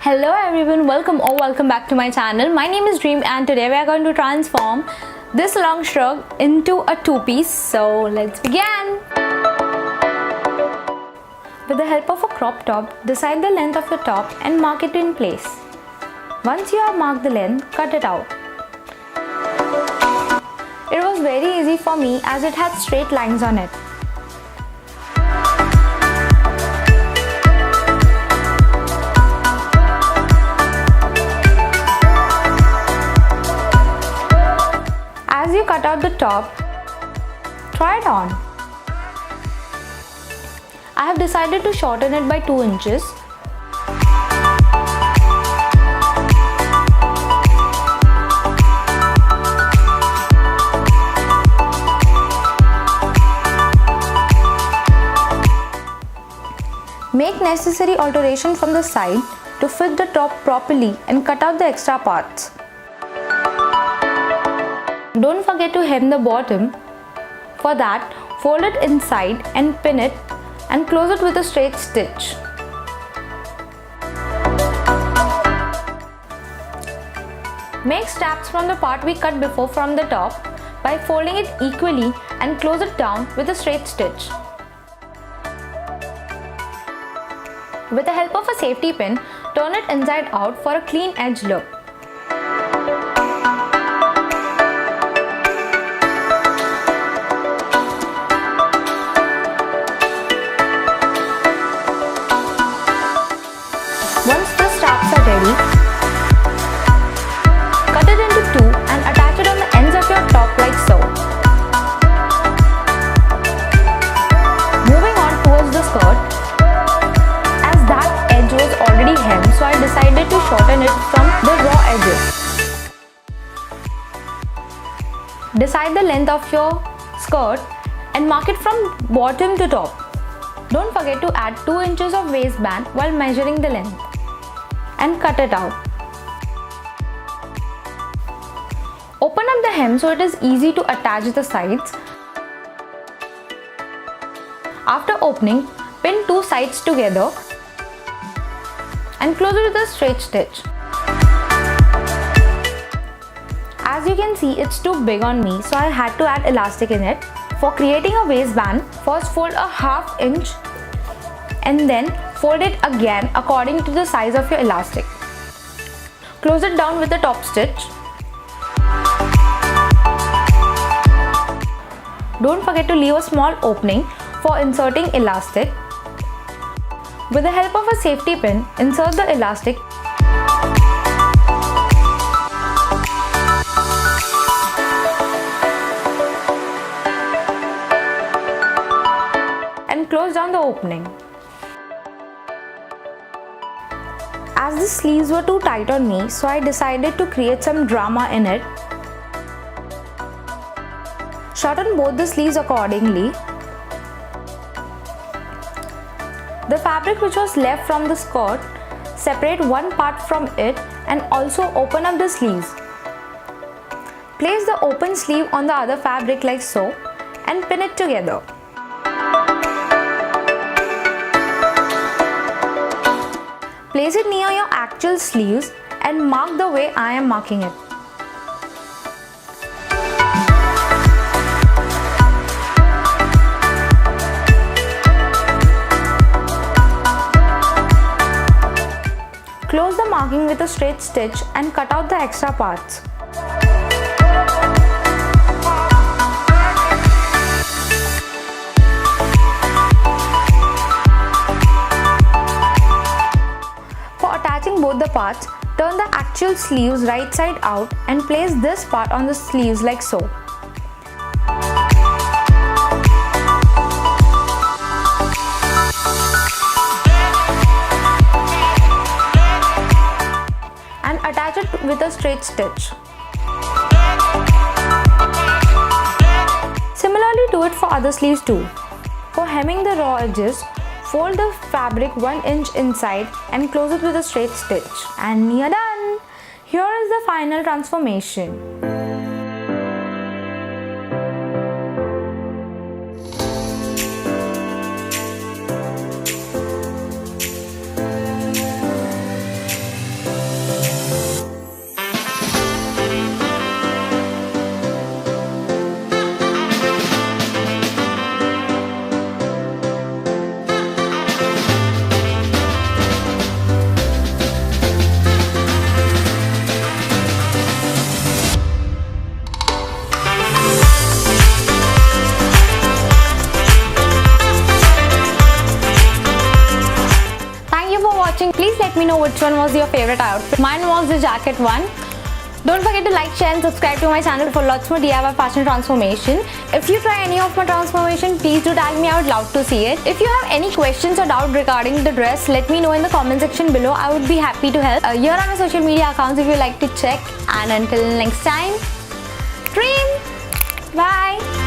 Hello everyone, welcome back to my channel. My name is Dream and today we are going to transform this long shrug into a two-piece. So let's begin. With the help of a crop top, decide the length of your top and mark it in place. Once you have marked the length, cut it out. It was very easy for me as it had straight lines on it. As you cut out the top, try it on. I have decided to shorten it by 2 inches. Make necessary alteration from the side to fit the top properly and cut out the extra parts. Don't forget to hem the bottom. For that, fold it inside and pin it and close it with a straight stitch. Make straps from the part we cut before from the top by folding it equally and close it down with a straight stitch. With the help of a safety pin, turn it inside out for a clean edge look. Once the straps are ready, cut it into two and attach it on the ends of your top like so. Moving on towards the skirt, as that edge was already hemmed, so I decided to shorten it from the raw edges. Decide the length of your skirt and mark it from bottom to top. Don't forget to add 2 inches of waistband while measuring the length and cut it out. Open up the hem so it is easy to attach the sides. After opening, pin 2 sides together and close it with a straight stitch. As you can see, it's too big on me, so I had to add elastic in it. For creating a waistband, first fold a ½ inch and then fold it again according to the size of your elastic. Close it down with the top stitch. Don't forget to leave a small opening for inserting elastic. With the help of a safety pin, insert the elastic and close down the opening. As the sleeves were too tight on me, so I decided to create some drama in it. Shorten both the sleeves accordingly. The fabric which was left from the skirt, separate one part from it and also open up the sleeves. Place the open sleeve on the other fabric like so and pin it together. Place it near your actual sleeves and mark the way I am marking it. Close the marking with a straight stitch and cut out the extra parts. Both the parts, turn the actual sleeves right side out and place this part on the sleeves like so. And attach it with a straight stitch. Similarly do it for other sleeves too. For hemming the raw edges, fold the fabric 1 inch inside and close it with a straight stitch. And you're done! Here is the final transformation. watching. Please let me know which one was your favorite outfit. Mine was the jacket one. Don't forget to like, share and subscribe to my channel for lots more DIY fashion transformation. If you try any of my transformation, please do tag me. I would love to see it. If you have any questions or doubt regarding the dress, let me know in the comment section below. I would be happy to help. Here are my social media accounts if you like to check. And until next time, dream! Bye!